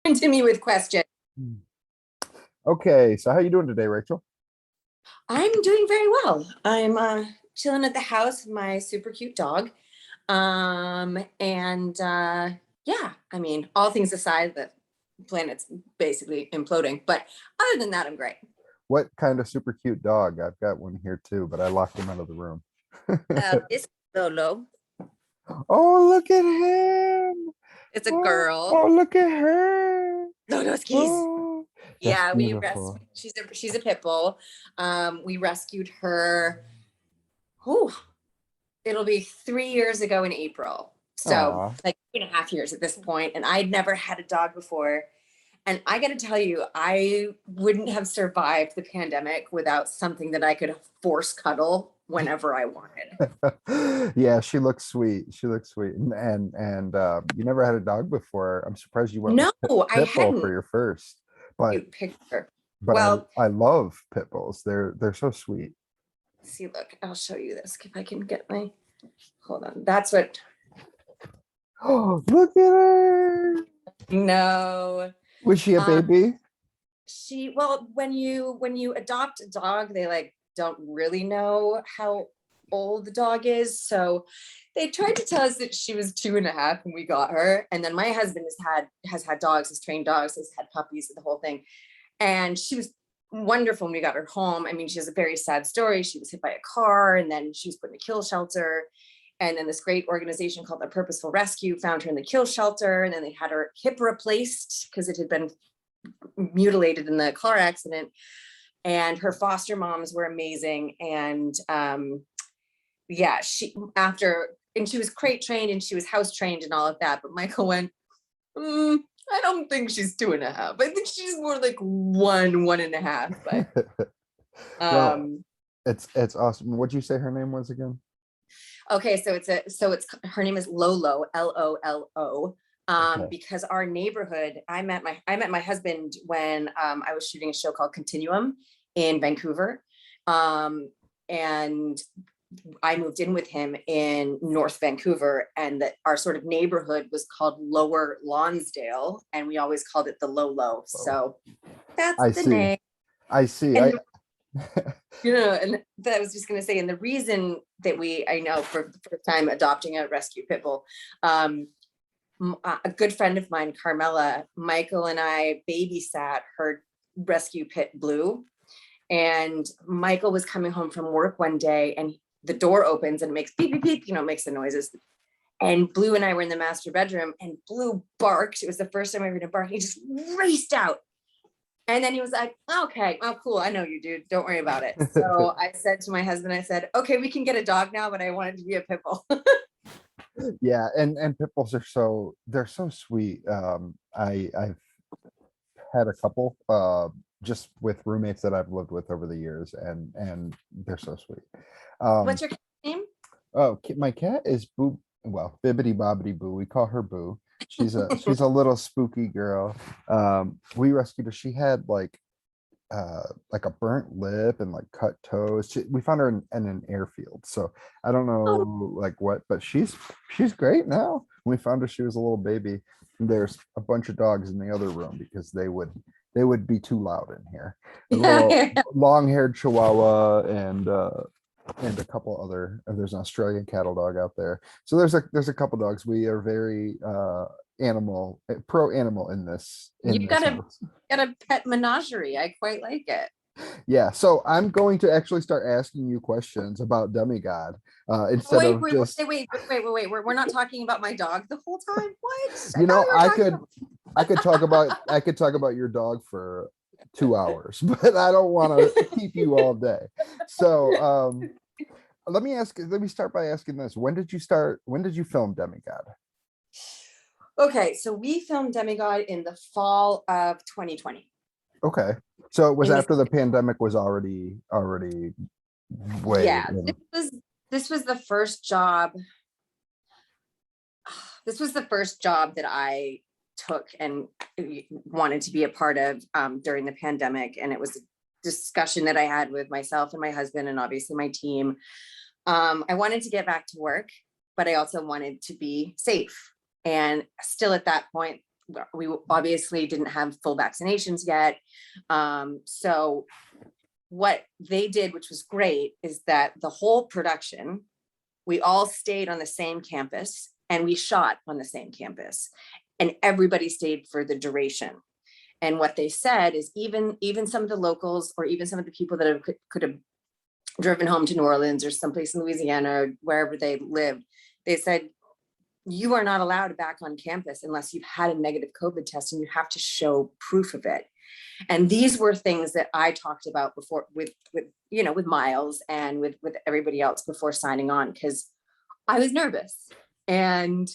To me with questions. Okay, so how you doing today, Rachel? I'm doing very well. I'm chilling at the house with my super cute dog. And yeah, I mean, all things aside, the planet's basically imploding. But other than that, I'm great. What kind of super cute dog? I've got one here too, but I locked him out of the room. It's Lolo. Oh, look at him. It's a Oh, girl. oh, look at her. Lolo's keys. Oh, that's Yeah, we beautiful. rescued. She's a pit bull. We rescued her. Whew, it'll be 3 years ago in April. So Aw. like 2.5 years at this point, and I'd never had a dog before. And I got to tell you, I wouldn't have survived the pandemic without something that I could force cuddle whenever I wanted. Yeah, she looks sweet. She looks sweet. And you never had a dog before. I'm surprised you went with No, I pit bull for hadn't. your first. But Cute picture. but Well, I love pit bulls. They're so sweet. see, look, I'll show you this if I can get my. Hold on. That's what. Oh, look at her. No. Was she a Um, baby? well, when you adopt a dog, they like don't really know how old the dog is. So they tried to tell us that she was 2.5 when we got her. And then my husband has had dogs, has trained dogs, has had puppies, the whole thing. And she was wonderful when we got her home. I mean, she has a very sad story. She was hit by a car and then she was put in a kill shelter. And then this great organization called the Purposeful Rescue found her in the kill shelter. And then they had her hip replaced because it had been mutilated in the car accident. And her foster moms were amazing. And yeah, she was crate trained and she was house trained and all of that. But Michael went, I don't think she's 2.5. I think she's more like 1.5. But Well, um, it's awesome. What'd you say her name was again? okay, so it's her name is Lolo, Lolo. Okay. Because our neighborhood, I met my husband when I was shooting a show called Continuum in Vancouver. And I moved in with him in North Vancouver, and that our sort of neighborhood was called Lower Lonsdale, and we always called it the Lolo. Oh, So that's I the see. name. I see. And and that I was just going to say, and the reason that I know for the first time adopting a rescue pit bull, a good friend of mine, Carmela, Michael and I babysat her rescue pit Blue. And Michael was coming home from work one day and the door opens and it makes beep, beep, beep, makes the noises. And Blue and I were in the master bedroom and Blue barked. It was the first time I heard him bark. He just raced out. And then he was like, okay, oh, cool. I know you, dude. Don't worry about it. So I said to my husband, I said, okay, we can get a dog now, but I want it to be a pit bull. Yeah, and pit bulls they're so sweet. I've had a couple just with roommates that I've lived with over the years, and they're so sweet. What's your name? Oh, my cat is Boo. Well, Bibbidi Bobbidi Boo. We call her Boo. She's a little spooky girl. We rescued her. She had like a burnt lip and like cut toes. We found her in an airfield. So I don't Oh, know like what, but she's great now. When we found her, she was a little baby. There's a bunch of dogs in the other room because they would be too loud in here. A little yeah. long-haired Chihuahua and a couple other. There's an Australian cattle dog out there. So there's a couple dogs. We are very pro animal in this You got a house. got a pet menagerie. I quite like it. Yeah, so I'm going to actually start asking you questions about Demigod instead Wait, of wait, just, wait, wait, wait, wait, wait. We're not talking about my dog the whole time. What? I thought you know, we were I talking could about. I could talk about your dog for 2 hours, but I don't want to keep you all day. So let me start by asking this. When did you film Demigod? Okay, so we filmed Demigod in the fall of 2020. Okay. So it was In the after the pandemic was already way Yeah, in. this was the first job. This was the first job that I took and wanted to be a part of during the pandemic, and it was a discussion that I had with myself and my husband, and obviously my team. I wanted to get back to work, but I also wanted to be safe. And still at that point, we obviously didn't have full vaccinations yet. So what they did, which was great, is that the whole production, we all stayed on the same campus and we shot on the same campus, and everybody stayed for the duration. And what they said is even some of the locals, or even some of the people that could have driven home to New Orleans or someplace in Louisiana or wherever they lived, they said, you are not allowed back on campus unless you've had a negative COVID test, and you have to show proof of it. And these were things that I talked about before with Miles and with everybody else before signing on, because I was nervous. And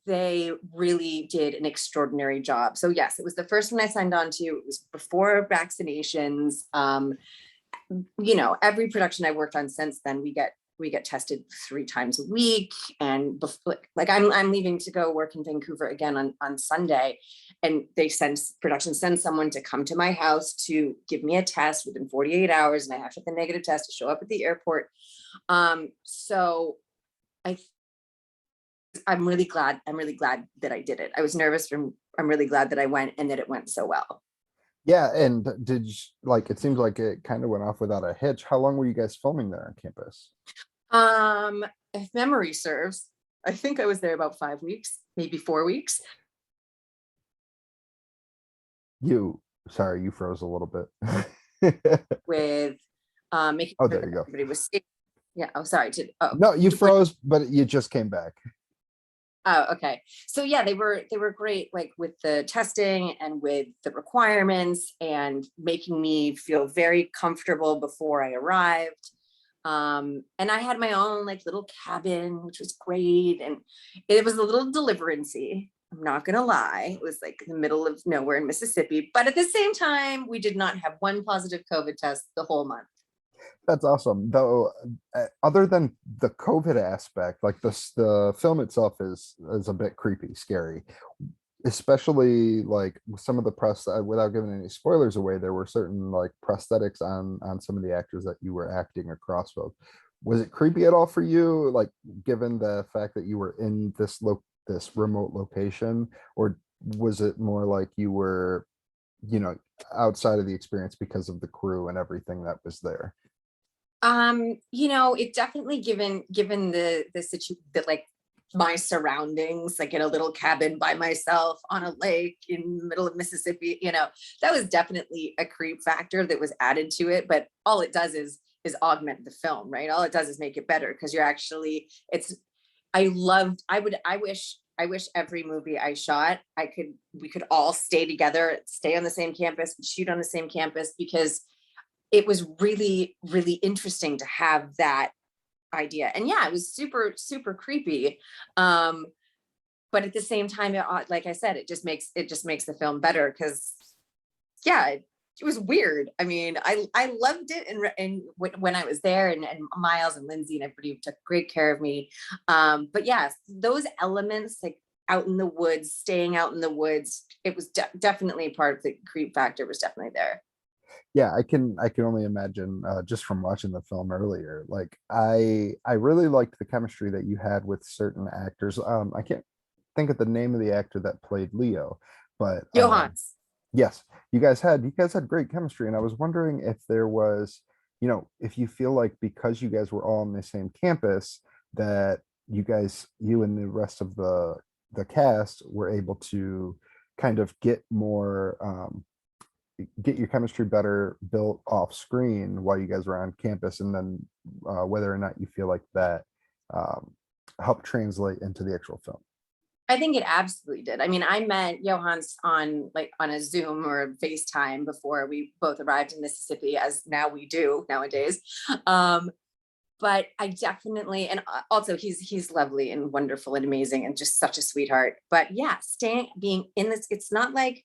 they really did an extraordinary job. So yes, it was the first one I signed on to. It was before vaccinations. Every production I worked on since then, we get tested 3 times a week. And before, like I'm leaving to go work in Vancouver again on Sunday, and production sends someone to come to my house to give me a test within 48 hours, and I have to have the negative test to show up at the airport. So I'm really glad that I did it. I was nervous, I'm really glad that I went, and that it went so well. Yeah, and it seems like it kind of went off without a hitch. How long were you guys filming there on campus? If memory serves, I think I was there about 5 weeks, maybe 4 weeks. Sorry, you froze a little bit. With making Oh, sure there you that go. everybody was safe. Yeah. Oh, sorry. No, you froze, but you just came back. Oh, okay. So yeah, they were great, like with the testing and with the requirements, and making me feel very comfortable before I arrived. And I had my own like little cabin, which was great. And it was a little deliverancy. I'm not gonna lie. It was like in the middle of nowhere in Mississippi. But at the same time, we did not have one positive COVID test the whole month. That's awesome. Though, other than the COVID aspect, like the film itself is a bit creepy, scary, especially like with some of the press. Without giving any spoilers away, there were certain like prosthetics on some of the actors that you were acting across with. Was it creepy at all for you, like given the fact that you were in this remote location, or was it more like you were, outside of the experience because of the crew and everything that was there? It definitely given the situation, that like my surroundings, like in a little cabin by myself on a lake in the middle of Mississippi, that was definitely a creep factor that was added to it. But all it does is augment the film, right? All it does is make it better, because I wish every movie I shot, we could all stay together, stay on the same campus, shoot on the same campus, because it was really, really interesting to have that idea. And yeah, it was super, super creepy. But at the same time, like I said, it just makes the film better, because yeah, it was weird. I mean, I loved it. And when I was there, and Miles and Lindsay and everybody took great care of me. But yes, those elements, like out in the woods, staying out in the woods, it was definitely part of the creep factor, was definitely there. Yeah, I can only imagine, just from watching the film earlier. Like I really liked the chemistry that you had with certain actors. I can't think of the name of the actor that played Leo, but Johans. yes, you guys had great chemistry. And I was wondering if there was, if you feel like because you guys were all on the same campus, that you and the rest of the cast were able to kind of get your chemistry better built off screen while you guys were on campus, and then whether or not you feel like that helped translate into the actual film. I think it absolutely did. I mean, I met Johans on a Zoom or a FaceTime before we both arrived in Mississippi, as now we do nowadays. But I definitely, and also he's lovely and wonderful and amazing and just such a sweetheart. But yeah, being in this, it's not like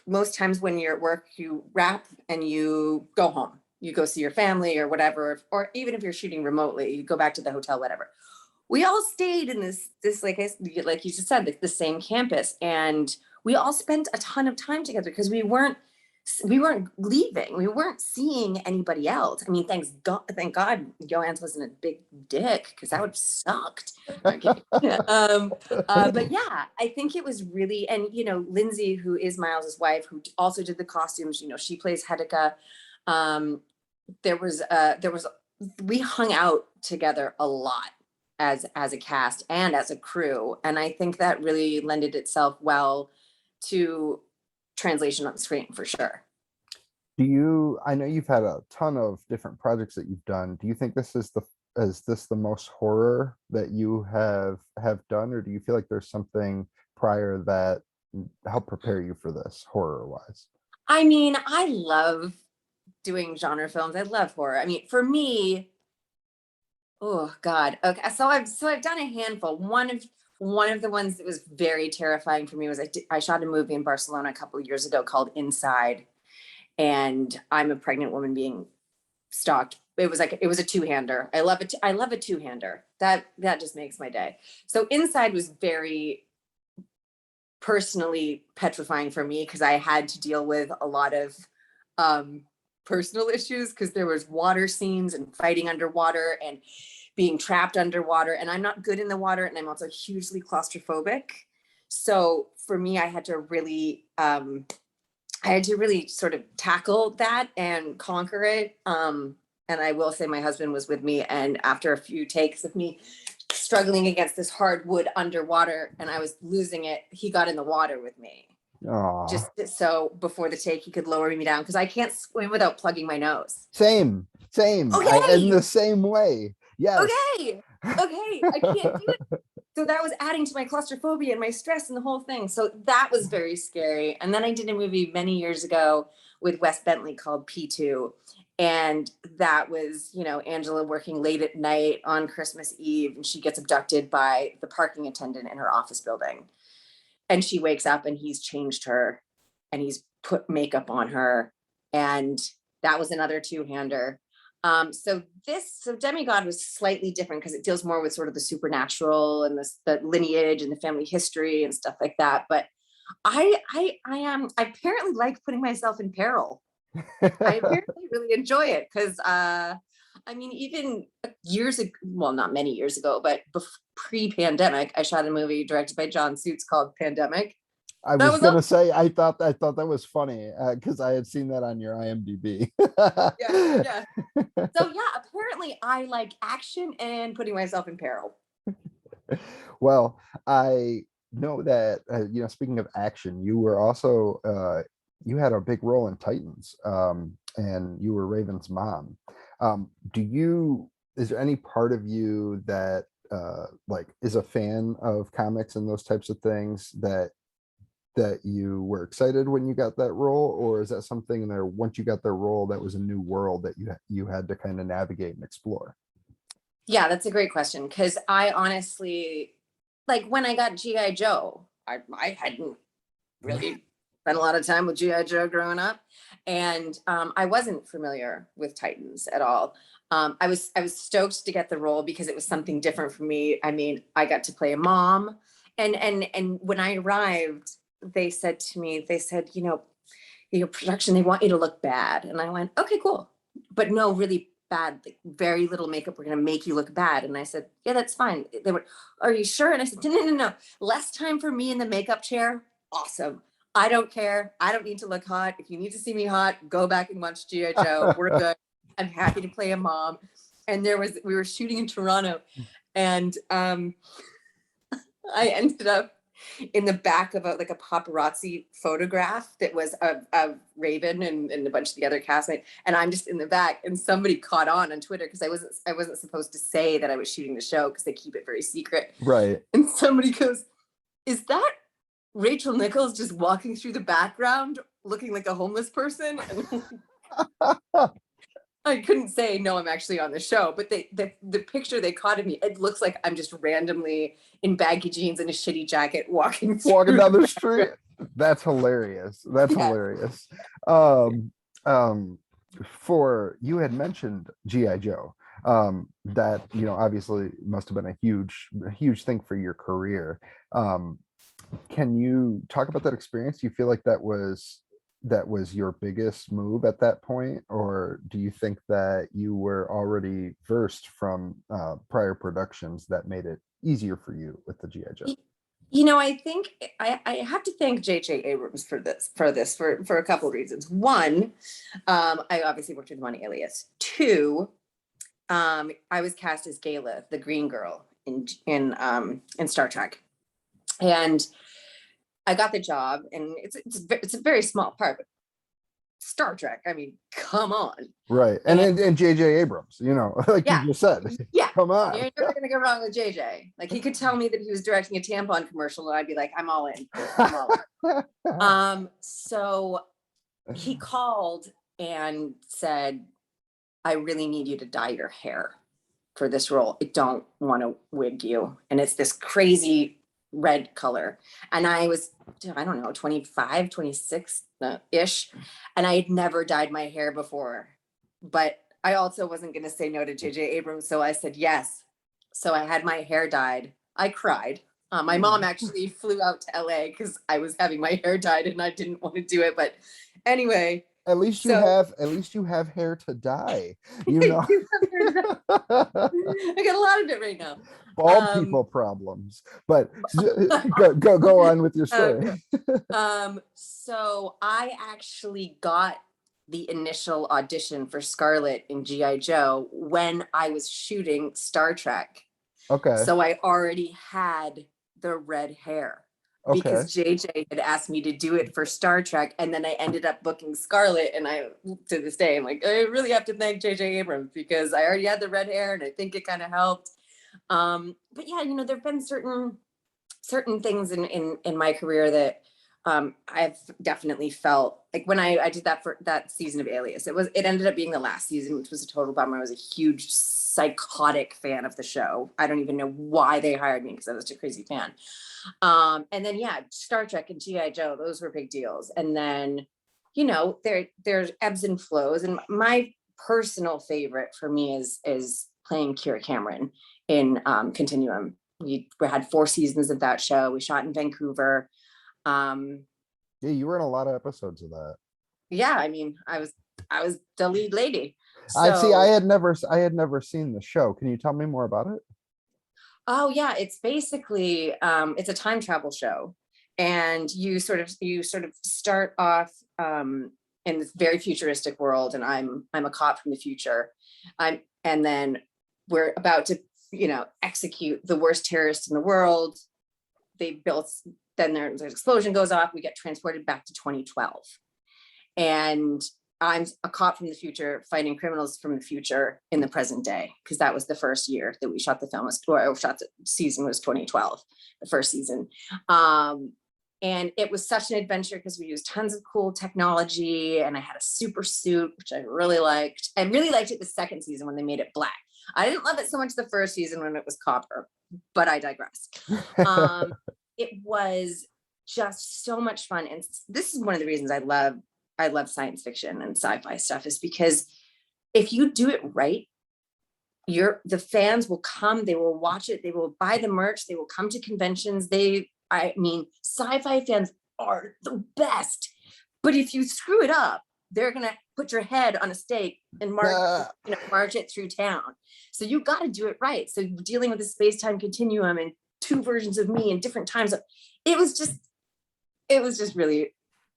most times when you're at work, you wrap and you go home, you go see your family or whatever, or even if you're shooting remotely, you go back to the hotel, whatever. We all stayed in this like like you just said, the same campus, and we all spent a ton of time together, because we weren't we weren't leaving. We weren't seeing anybody else. I mean, thank God Joanne's wasn't a big dick, because that would have sucked. I'm kidding. But yeah, I think it was really, and Lindsay, who is Miles's wife, who also did the costumes, she plays Hedeka. Um, there was we hung out together a lot as a cast and as a crew, and I think that really lended itself well to translation on the screen for sure. I know you've had a ton of different projects that you've done. Do you think is this the most horror that you have done, or do you feel like there's something prior that helped prepare you for this horror wise? I mean, I love doing genre films. I love horror. I mean, for me, oh God. Okay. So I've done a handful. One of the ones that was very terrifying for me was I shot a movie in Barcelona a couple of years ago called Inside, and I'm a pregnant woman being stalked. It was a two-hander. I love it. I love a two-hander. That just makes my day. So Inside was very personally petrifying for me, because I had to deal with a lot of personal issues, because there was water scenes and fighting underwater and being trapped underwater, and I'm not good in the water, and I'm also hugely claustrophobic. So for me, I had to really sort of tackle that and conquer it. And I will say my husband was with me, and after a few takes of me struggling against this hardwood underwater and I was losing it, he got in the water with me. Aw. Just so before the take he could lower me down, because I can't swim without plugging my nose. Same. In Okay. the same way. Yes. Okay. I can't do it. So that was adding to my claustrophobia and my stress and the whole thing. So that was very scary. And then I did a movie many years ago with Wes Bentley called P2. And that was, Angela working late at night on Christmas Eve, and she gets abducted by the parking attendant in her office building. And she wakes up and he's changed her and he's put makeup on her. And that was another two-hander. So Demigod was slightly different, because it deals more with sort of the supernatural and the lineage and the family history and stuff like that. But I apparently like putting myself in peril. I apparently really enjoy it, because I mean, even years ago, well, not many years ago, but pre-pandemic, I shot a movie directed by John Suits called Pandemic. I was gonna say, I thought that was funny because I had seen that on your IMDb. Yeah. So yeah, apparently I like action and putting myself in peril. Well, I know that speaking of action, you were also you had a big role in Titans, and you were Raven's mom. Is there any part of you that like is a fan of comics and those types of things that you were excited when you got that role, or is that something there once you got the role that was a new world that you had to kind of navigate and explore? Yeah, that's a great question, because I honestly, like, when I got GI Joe, I hadn't really spent a lot of time with GI Joe growing up, and I wasn't familiar with Titans at all. I was stoked to get the role because it was something different for me. I mean, I got to play a mom, and when I arrived, they said, production, they want you to look bad, and I went, okay, cool, but no, really bad, like very little makeup. We're gonna make you look bad. And I said, yeah, that's fine. They were, are you sure? And I said, no. Less time for me in the makeup chair. Awesome. I don't care. I don't need to look hot. If you need to see me hot, go back and watch G.I. Joe. We're good. I'm happy to play a mom. And we were shooting in Toronto, and I ended up in the back of a paparazzi photograph that was of Raven and a bunch of the other castmates, and I'm just in the back, and somebody caught on Twitter, because I wasn't supposed to say that I was shooting the show, because they keep it very secret. Right. And somebody goes, is that Rachel Nichols just walking through the background looking like a homeless person? And I couldn't say, no, I'm actually on the show, but the picture they caught of me, it looks like I'm just randomly in baggy jeans and a shitty jacket walking down the street. That's hilarious. Hilarious. For you had mentioned GI Joe, that obviously must have been a huge thing for your career. Can you talk about that experience? Do you feel like that was that was your biggest move at that point, or do you think that you were already versed from prior productions that made it easier for you with the GI Joe? I think I have to thank J.J. Abrams for a couple of reasons. One, I obviously worked with him on Alias. Two, I was cast as Gala, the green girl in Star Trek, and I got the job. And it's a very small part, but Star Trek. I mean, come on. Right. And JJ Abrams, like Yeah. you just said. Yeah. Come on. You're never gonna go wrong with JJ. Like, he could tell me that he was directing a tampon commercial, and I'd be like, I'm all in. So he called and said, I really need you to dye your hair for this role. I don't want to wig you. And it's this crazy red color. And I was, I don't know, 25, 26 ish. And I had never dyed my hair before, but I also wasn't going to say no to JJ Abrams. So I said yes. So I had my hair dyed. I cried. My mom actually flew out to LA because I was having my hair dyed and I didn't want to do it. But anyway, at least you have hair to dye. I got a lot of it right now. Bald people problems. But go on with your story. So I actually got the initial audition for Scarlett in GI Joe when I was shooting Star Trek. Okay. So I already had the red hair. Okay. Because JJ had asked me to do it for Star Trek, and then I ended up booking Scarlett, and I, to this day, I'm like, I really have to thank JJ Abrams because I already had the red hair, and I think it kind of helped. But yeah, there've been certain things in my career that I've definitely felt like when I did that for that season of Alias. It ended up being the last season, which was a total bummer. I was a huge psychotic fan of the show. I don't even know why they hired me because I was such a crazy fan. And then yeah, Star Trek and GI Joe, those were big deals. And then there's ebbs and flows. And my personal favorite for me is playing Kira Cameron in Continuum. We had 4 seasons of that show. We shot in Vancouver. Yeah, you were in a lot of episodes of that. Yeah, I mean, I was the lead lady. So, I had never seen the show. Can you tell me more about it? Oh yeah, it's basically it's a time travel show, and you sort of start off in this very futuristic world, and I'm a cop from the future. And then we're about to execute the worst terrorist in the world. Then there's an explosion goes off. We get transported back to 2012, and I'm a cop from the future fighting criminals from the future in the present day, because that was the first year that we shot the film, or shot the season was 2012, the first season. And it was such an adventure because we used tons of cool technology, and I had a super suit, which I really liked. I really liked it the second season when they made it black. I didn't love it so much the first season when it was copper, but I digress. It was just so much fun. And this is one of the reasons I love science fiction and sci-fi stuff, is because if you do it right, the fans will come, they will watch it, they will buy the merch, they will come to conventions. Sci-fi fans are the best. But if you screw it up, they're gonna put your head on a stake and march it through town. So you got to do it right. So dealing with the space-time continuum and 2 versions of me in different times, it was just really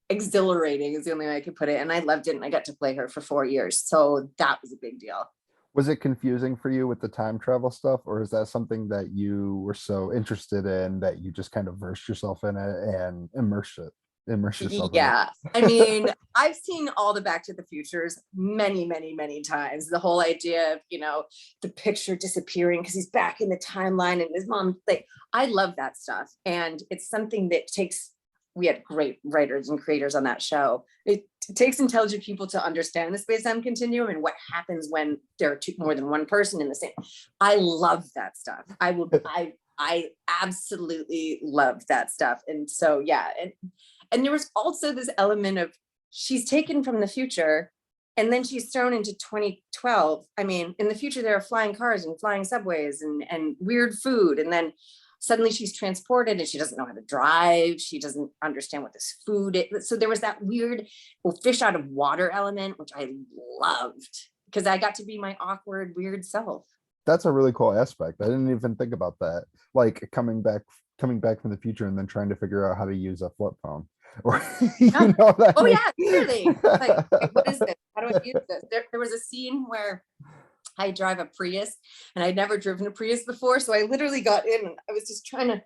exhilarating is the only way I could put it. And I loved it, and I got to play her for 4 years. So that was a big deal. Was it confusing for you with the time travel stuff, or is that something that you were so interested in that you just kind of versed yourself in it and immerse yourself yeah in it? I mean, I've seen all the Back to the Futures many, many, many times. The whole idea of the picture disappearing because he's back in the timeline and his mom, like, I love that stuff. And it's something that we had great writers and creators on that show. It takes intelligent people to understand the space-time continuum and what happens when there are more than one person in the same. I love that stuff. I absolutely love that stuff. And so, yeah. And there was also this element of she's taken from the future and then she's thrown into 2012. I mean, in the future, there are flying cars and flying subways and weird food. And then suddenly she's transported and she doesn't know how to drive. She doesn't understand what this food is. So there was that weird fish out of water element, which I loved because I got to be my awkward, weird self. That's a really cool aspect. I didn't even think about that. Like coming back from the future and then trying to figure out how to use a flip phone. Or Yeah. that Oh makes- yeah, clearly. Like, what is this? How do I use this? There was a scene where I drive a Prius and I'd never driven a Prius before. So I literally got in and I was just trying to,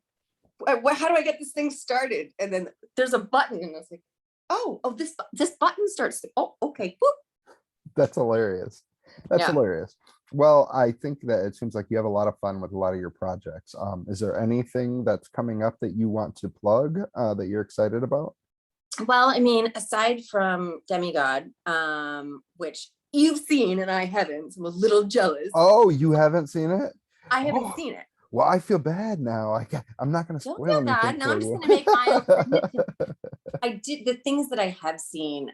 how do I get this thing started? And then there's a button and I was like, oh, this button starts. Oh, okay. Whoop. That's hilarious. That's Yeah. hilarious. Well, I think that it seems like you have a lot of fun with a lot of your projects. Is there anything that's coming up that you want to plug that you're excited about? Well, I mean, aside from Demigod, which you've seen and I haven't, so I'm a little jealous. Oh, you haven't seen it? I haven't Oh, seen it. well, I feel bad now. I'm not going to Don't spoil feel anything bad. Now for I'm just you. going to make my own. I did the things that I have seen.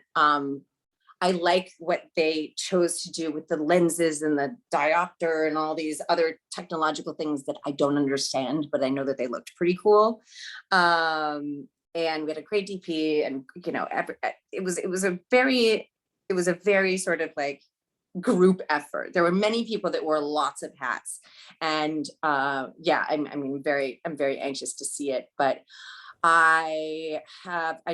I like what they chose to do with the lenses and the diopter and all these other technological things that I don't understand, but I know that they looked pretty cool. And we had a great DP, and you know, it was a very sort of like group effort. There were many people that wore lots of hats, and yeah, I'm very anxious to see it. But I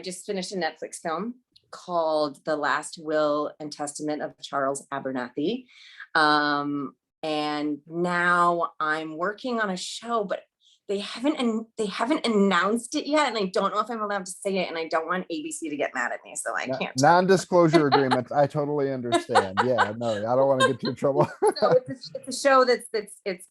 just finished a Netflix film called The Last Will and Testament of Charles Abernathy. And now I'm working on a show, but they haven't announced it yet. And I don't know if I'm allowed to say it, and I don't want ABC to get mad at me. So I can't. Non-disclosure agreements. I totally understand. Yeah, no, I don't want to get you in trouble. So it's a show that's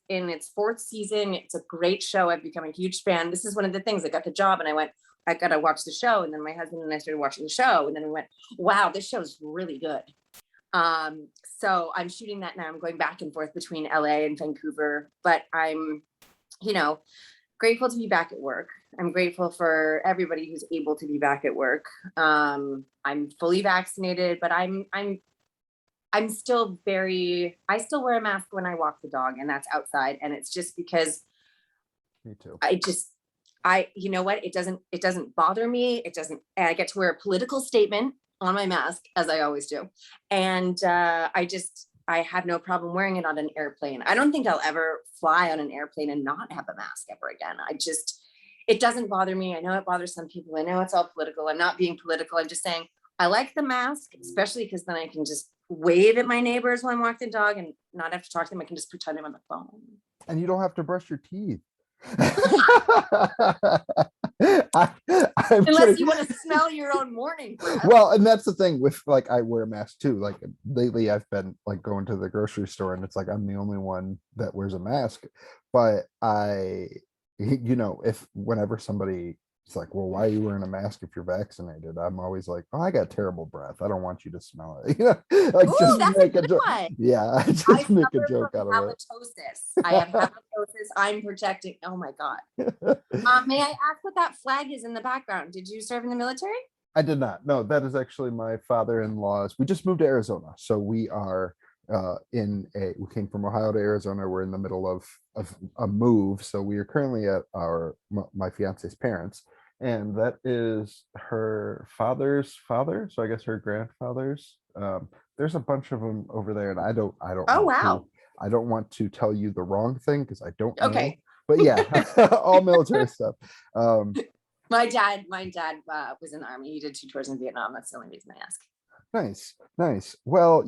in its 4th season. It's a great show. I've become a huge fan. This is one of the things. I got the job and I went, I gotta watch the show. And then my husband and I started watching the show, and then we went, wow, this show's really good. So I'm shooting that now. I'm going back and forth between LA and Vancouver, but I'm, you know, grateful to be back at work. I'm grateful for everybody who's able to be back at work. I'm fully vaccinated, but I'm still I still wear a mask when I walk the dog, and that's outside. And it's just because Me too. you know what? It doesn't bother me. I get to wear a political statement on my mask, as I always do. And I have no problem wearing it on an airplane. I don't think I'll ever fly on an airplane and not have a mask ever again. It doesn't bother me. I know it bothers some people. I know it's all political. I'm not being political. I'm just saying I like the mask, especially because then I can just wave at my neighbors while I'm walking the dog and not have to talk to them. I can just pretend I'm on the phone. And you don't have to brush your teeth. Unless you want to smell your own morning breath. Well, and that's the thing with, like, I wear a mask too. Like lately I've been like going to the grocery store and it's like I'm the only one that wears a mask. But if whenever somebody it's like, well, why are you wearing a mask if you're vaccinated? I'm always like, oh, I got terrible breath. I don't want you to smell it. Like, Ooh, just that's make a a good joke. one. Yeah, I just make a suffer joke from out of it. halitosis. I have halitosis. I'm protecting. Oh my God. May I ask what that flag is in the background? Did you serve in the military? I did not. No, that is actually my father-in-law's. We just moved to Arizona, so we are we came from Ohio to Arizona. We're in the middle of a move, so we are currently at my fiance's parents, and that is her father's father. So I guess her grandfather's. There's a bunch of them over there, and I don't. Oh wow. I don't want to tell you the wrong thing because I don't know. Okay. But yeah, all military stuff. My dad was in the Army. He did 2 tours in Vietnam. That's the only reason I ask. Nice. Well,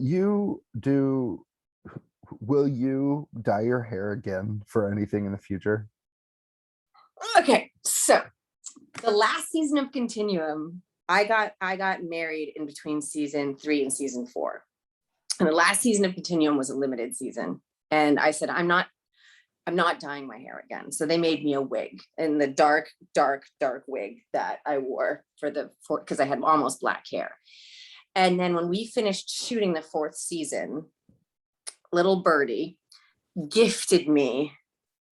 will you dye your hair again for anything in the future? Okay, so the last season of Continuum, I got married in between season 3 and season 4. And the last season of Continuum was a limited season. And I said, I'm not dyeing my hair again. So they made me a wig, in the dark wig that I wore because I had almost black hair. And then when we finished shooting the 4th season, little birdie gifted me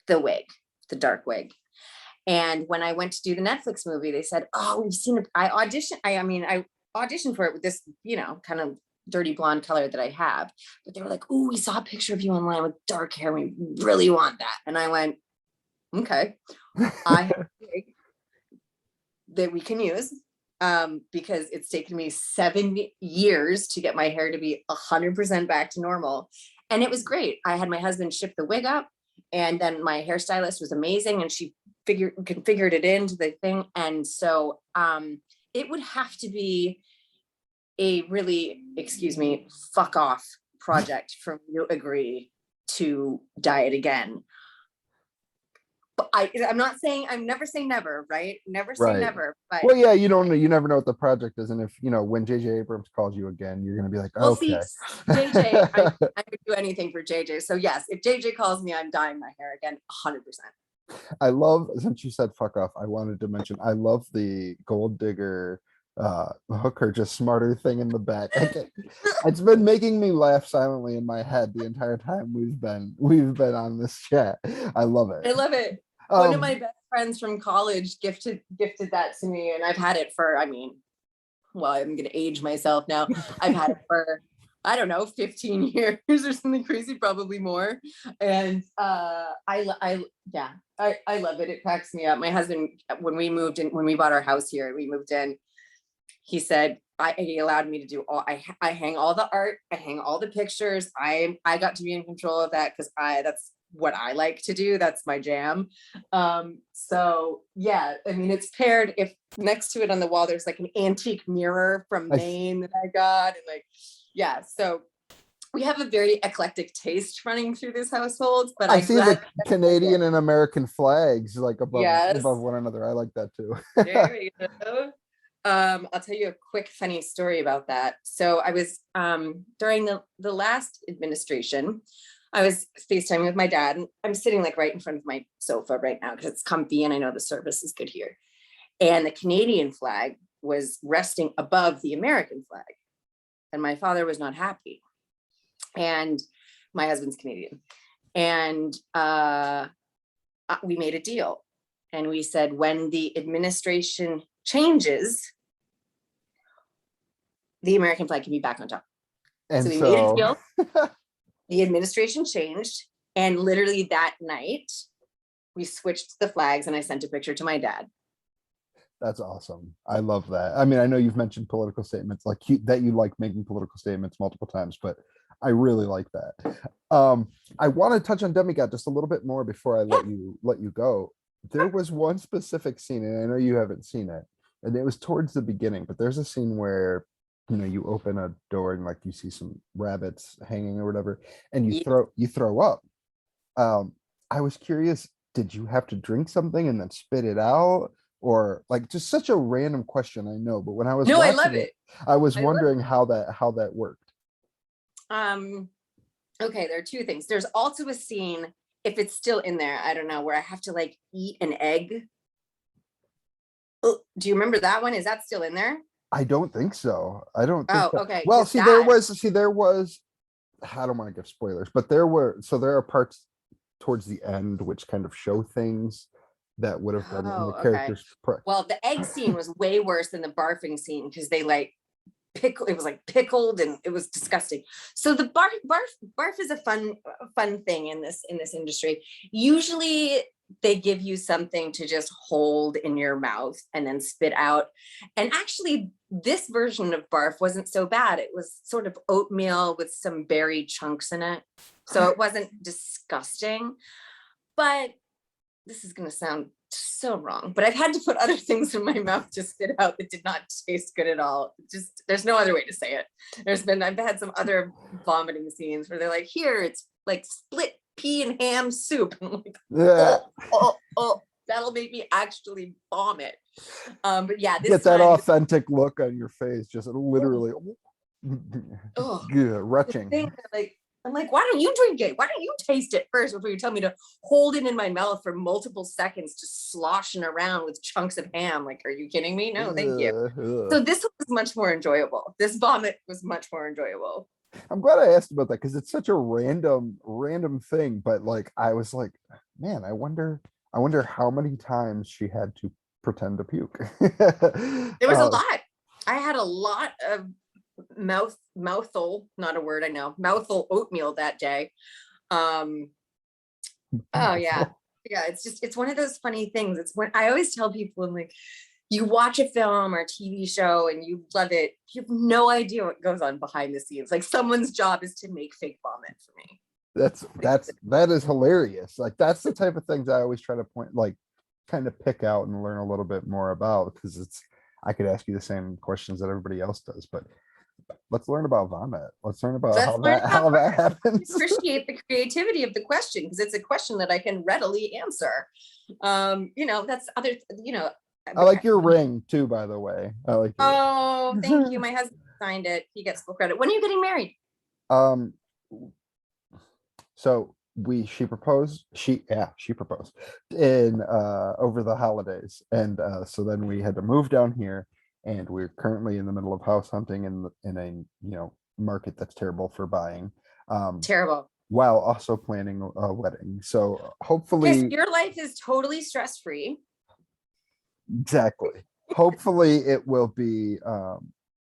the wig, the dark wig. And when I went to do the Netflix movie, they said, oh, we've seen it. I auditioned for it with this, kind of dirty blonde color that I have. But they were like, oh, we saw a picture of you online with dark hair. We really want that. And I went, okay. I have a wig that we can use because it's taken me 7 years to get my hair to be 100% back to normal. And it was great. I had my husband ship the wig up, and then my hairstylist was amazing, and she configured it into the thing. And so it would have to be a really, excuse me, fuck off project for me to agree to dye it again. But I'm not saying, I'm never saying never, right? Never say Right. never. But Well, yeah, you don't know, you never know what the project is. And if, you know, when JJ Abrams calls you again, you're going to be like, we'll see. okay. JJ, I could do anything for JJ. So yes, if JJ calls me, I'm dyeing my hair again, 100%. I love, since you said fuck off, I wanted to mention, I love the gold digger hooker, just smarter thing in the back. It's been making me laugh silently in my head the entire time we've been on this chat. I love it. I love it. One of my best friends from college gifted that to me, and I've had it for, I mean, well, I'm gonna age myself now. I've had it for, I don't know, 15 years or something crazy, probably more. And I love it. It cracks me up. My husband, when we bought our house here, we moved in, he said, he allowed me to do all, I hang all the art, I hang all the pictures. I got to be in control of that because that's what I like to do. That's my jam. So yeah, I mean, it's paired, if next to it on the wall, there's like an antique mirror from Maine that I got. And like, yeah, so we have a very eclectic taste running through this household, but I see the Canadian and American flags like above one another. I like that too. There we go. I'll tell you a quick funny story about that. So I was during the last administration, I was FaceTiming with my dad, and I'm sitting like right in front of my sofa right now because it's comfy and I know the service is good here. And the Canadian flag was resting above the American flag. And my father was not happy. And my husband's Canadian. And we made a deal. And we said, when the administration changes, the American flag can be back on top. And so we made a deal. The administration changed, and literally that night we switched the flags, and I sent a picture to my dad. That's awesome. I love that. I mean, I know you've mentioned political statements like that you like making political statements multiple times, but I really like that. I want to touch on Demigod just a little bit more before I let you go. There was one specific scene, and I know you haven't seen it, and it was towards the beginning, but there's a scene where, you know, you open a door and like you see some rabbits hanging or whatever, and you throw up. I was curious, did you have to drink something and then spit it out? Or like, just such a random question, I know, but when I was I love it. I was wondering how that worked. Okay, there are two things. There's also a scene, if it's still in there, I don't know, where I have to like eat an egg. Oh, do you remember that one? Is that still in there? I don't think so. I don't think so. Okay. Well, there was, I don't want to give spoilers, but there are parts towards the end which kind of show things that would have been in the characters. Well, the egg scene was way worse than the barfing scene because they like it was like pickled and it was disgusting. So the barf is a fun thing in this industry. Usually they give you something to just hold in your mouth and then spit out. And actually this version of barf wasn't so bad. It was sort of oatmeal with some berry chunks in it. So it wasn't disgusting, but this is going to sound so wrong, but I've had to put other things in my mouth to spit out that did not taste good at all. Just, there's no other way to say it. I've had some other vomiting scenes where they're like, here, it's like split pea and ham soup. I'm like, oh, that'll make me actually vomit. But yeah, this get that authentic look on your face, just literally retching. I'm like, why don't you drink it? Why don't you taste it first before you tell me to hold it in my mouth for multiple seconds, just sloshing around with chunks of ham? Like, are you kidding me? No, thank you. So this was much more enjoyable. This vomit was much more enjoyable. I'm glad I asked about that because it's such a random thing. But like, I was like, man, I wonder how many times she had to pretend to puke. There was a lot. I had a lot of mouthful, not a word, I know, mouthful oatmeal that day. Oh yeah. Yeah, it's one of those funny things. It's when I always tell people, I'm like, you watch a film or a TV show and you love it, you have no idea what goes on behind the scenes. Like someone's job is to make fake vomit for me. That is hilarious. Like that's the type of things I always try to point, like kind of pick out and learn a little bit more about, because I could ask you the same questions that everybody else does, but let's learn about vomit. Let's learn about how that happens. Appreciate the creativity of the question, because it's a question that I can readily answer. That's other, I like your ring too, by the way. I like your Oh, thank you. My husband signed it. He gets full credit. When are you getting married? um so she proposed in over the holidays, and so then we had to move down here, and we're currently in the middle of house hunting in a market that's terrible for buying, Terrible. while also planning a wedding. So Okay, so hopefully, your life is totally stress-free. exactly. Hopefully it will be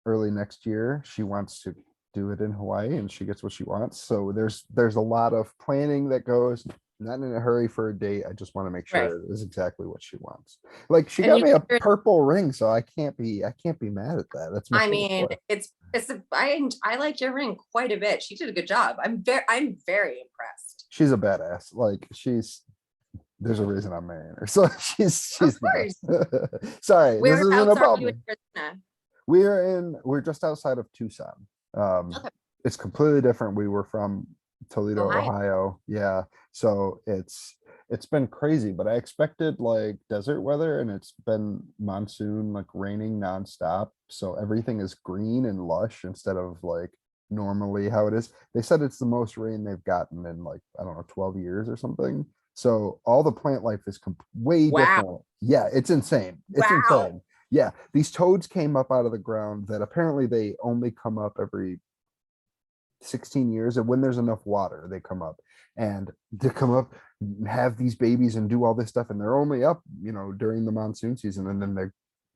early next year. She wants to do it in Hawaii and she gets what she wants. So there's a lot of planning that goes, not in a hurry for a date. I just want to make sure Right. it is exactly what she wants. Like she And got me a purple ring, so I can't be mad at that. That's my I like your ring quite a bit. She did a good job. I'm very impressed. She's a badass. Like there's a reason I'm marrying her. So she's Of the course. best. Sorry, this isn't Whereabouts are you about in me. Arizona? We're just outside of Tucson. Okay. It's completely different. We were from Toledo, Ohio. Ohio. Yeah. So it's been crazy, but I expected like desert weather, and it's been monsoon, like raining nonstop. So everything is green and lush instead of like normally how it is. They said it's the most rain they've gotten in like, I don't know, 12 years or something. So all the plant life is way different. Yeah, it's insane. It's insane. Yeah, these toads came up out of the ground that apparently they only come up every 16 years, and when there's enough water they come up, and to come up and have these babies and do all this stuff, and they're only up during the monsoon season, and then they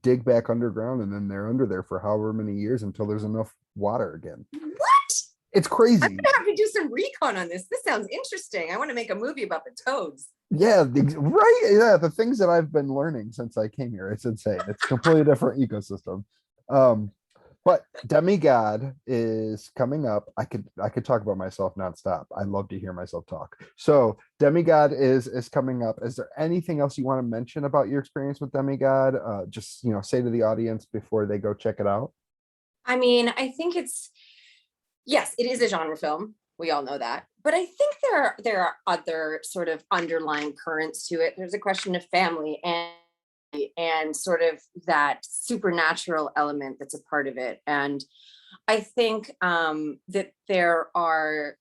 dig back underground, and then they're under there for however many years until there's enough water again. What? It's crazy. I'm gonna have to do some recon on this. This sounds interesting. I want to make a movie about the toads. Yeah, right. Yeah, the things that I've been learning since I came here, it's insane. It's a completely different ecosystem. But Demigod is coming up. I could talk about myself nonstop. I love to hear myself talk. So Demigod is coming up. Is there anything else you want to mention about your experience with Demigod? Just say to the audience before they go check it out. I mean, I think yes, it is a genre film. We all know that. But I think there are other sort of underlying currents to it. There's a question of family and sort of that supernatural element that's a part of it. And I think that there are,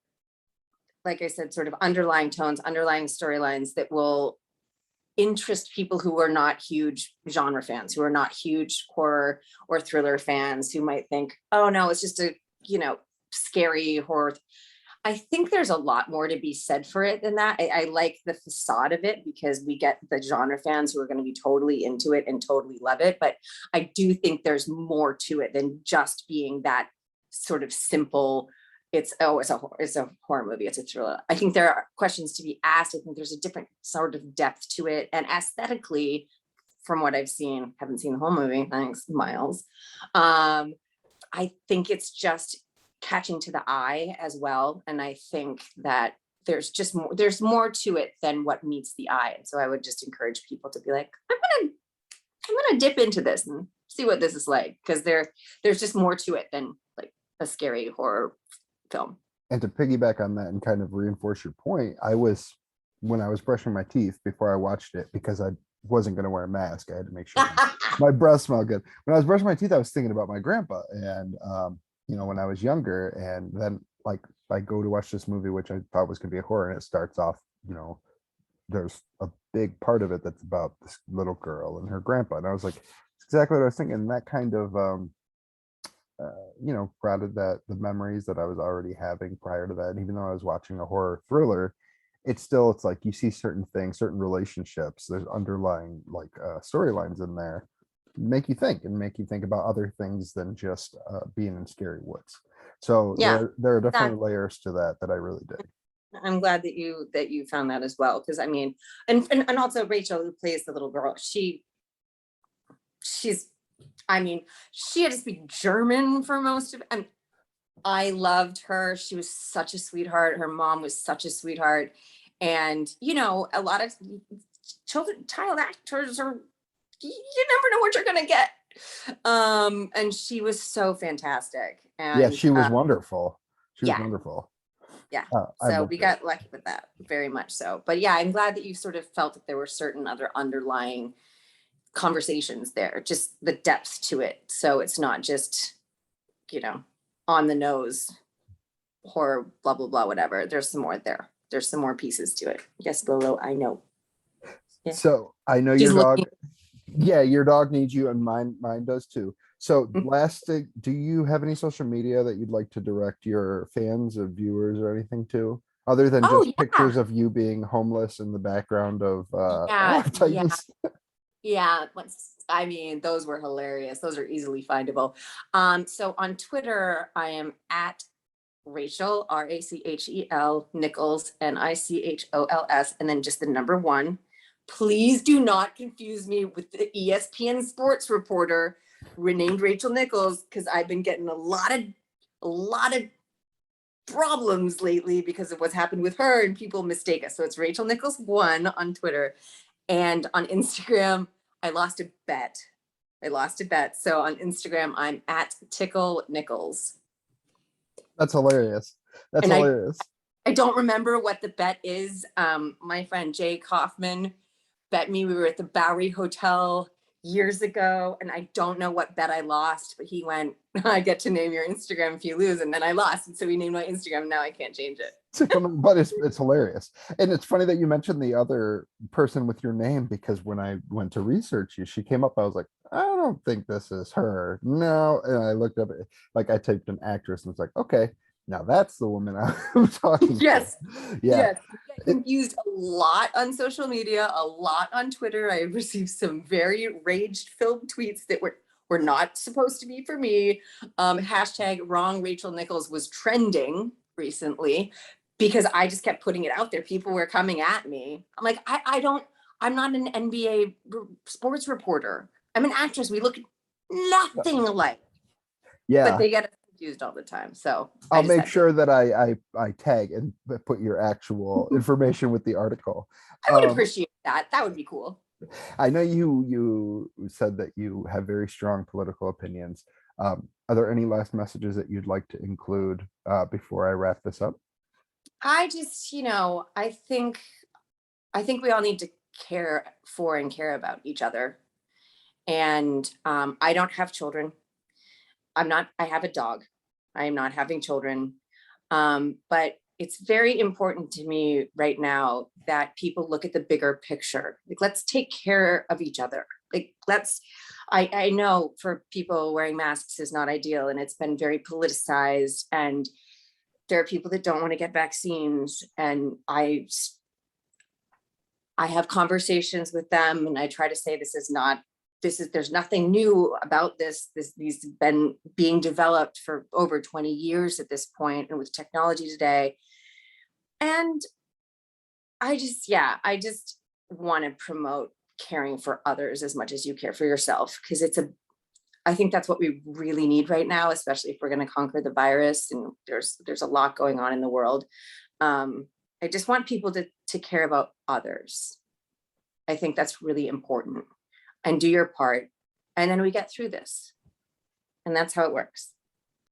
like I said, sort of underlying tones, underlying storylines that will interest people who are not huge genre fans, who are not huge horror or thriller fans, who might think, oh no, it's just a scary horror. I think there's a lot more to be said for it than that. I like the facade of it because we get the genre fans who are going to be totally into it and totally love it. But I do think there's more to it than just being that sort of simple, it's a horror movie, it's a thriller. I think there are questions to be asked. I think there's a different sort of depth to it. And aesthetically, from what I've seen, haven't seen the whole movie, thanks, Miles. I think it's just catching to the eye as well, and I think that there's more to it than what meets the eye. And so I would just encourage people to be like, I'm gonna dip into this and see what this is like, because there's just more to it than like a scary horror film. And to piggyback on that and kind of reinforce your point, when I was brushing my teeth before I watched it, because I wasn't going to wear a mask, I had to make sure my breath smelled good. When I was brushing my teeth, I was thinking about my grandpa, and when I was younger, and then like I go to watch this movie, which I thought was going to be a horror, and it starts off, there's a big part of it that's about this little girl and her grandpa, and I was like, it's exactly what I was thinking. And that kind of grounded the memories that I was already having prior to that. And even though I was watching a horror thriller, it's like you see certain things, certain relationships, there's underlying like storylines in there, make you think about other things than just being in scary woods. So Yeah, there are definitely layers to that I really dig. I'm glad that you found that as well. Cause I mean, and also Rachel, who plays the little girl, she's, I mean, she had to speak German for most of it. And I loved her. She was such a sweetheart. Her mom was such a sweetheart. And, you know, a lot of child actors are, you never know what you're gonna get. And she was so fantastic. Yeah, And she was wonderful. She was yeah, wonderful. yeah. I So loved we it. got lucky with that, very much so. But yeah, I'm glad that you sort of felt that there were certain other underlying conversations there, just the depth to it. So it's not just, you know, on the nose horror, blah, blah, blah, whatever. There's some more there. There's some more pieces to it. Yes, Lolo, I know. Yeah. So I know She's your dog. looking. Yeah, your dog needs you, and mine does too. So last thing, do you have any social media that you'd like to direct your fans or viewers or anything to? Other than Oh, just yeah. pictures of you being homeless in the background of Yeah. Rock Yeah. Titans. Yeah. I mean, those were hilarious. Those are easily findable. So on Twitter, I am at Rachel, Rachel, Nichols, Nichols, and then just the number one. Please do not confuse me with the ESPN sports reporter renamed Rachel Nichols, because I've been getting a lot of problems lately because of what's happened with her and people mistake us. So it's Rachel Nichols 1 on Twitter. And on Instagram, I lost a bet. So on Instagram, I'm at Tickle Nichols. That's hilarious. That's And hilarious. I don't remember what the bet is. My friend Jay Kaufman bet me. We were at the Bowery Hotel years ago, and I don't know what bet I lost, but he went, I get to name your Instagram if you lose. And then I lost. And so he named my Instagram. And now I can't change it. But it's hilarious. And it's funny that you mentioned the other person with your name, because when I went to research you, she came up. I was like, I don't think this is her. No. And I looked up, like I typed an actress and it's like, okay, now that's the woman I'm talking Yes. to. Yeah. Yes. I get confused a lot on social media, a lot on Twitter. I received some very rage-filled tweets that were not supposed to be for me. Hashtag wrong Rachel Nichols was trending recently because I just kept putting it out there. People were coming at me. I'm like, I'm not an NBA sports reporter. I'm an actress. We look nothing alike. Yeah. But they get confused all the time. So I'll make sure that I tag and put your actual information with the article. I would appreciate that. That would be cool. I know you said that you have very strong political opinions. Are there any last messages that you'd like to include before I wrap this up? I just, I think we all need to care for and care about each other. And I don't have children. I have a dog. I am not having children. But it's very important to me right now that people look at the bigger picture. Like, let's take care of each other. Like, I know for people wearing masks is not ideal, and it's been very politicized, and there are people that don't want to get vaccines. And I have conversations with them, and I try to say, there's nothing new about this. These have been being developed for over 20 years at this point, and with technology today. And I just want to promote caring for others as much as you care for yourself, because I think that's what we really need right now, especially if we're going to conquer the virus. And there's a lot going on in the world. I just want people to care about others. I think that's really important. And do your part. And then we get through this. And that's how it works.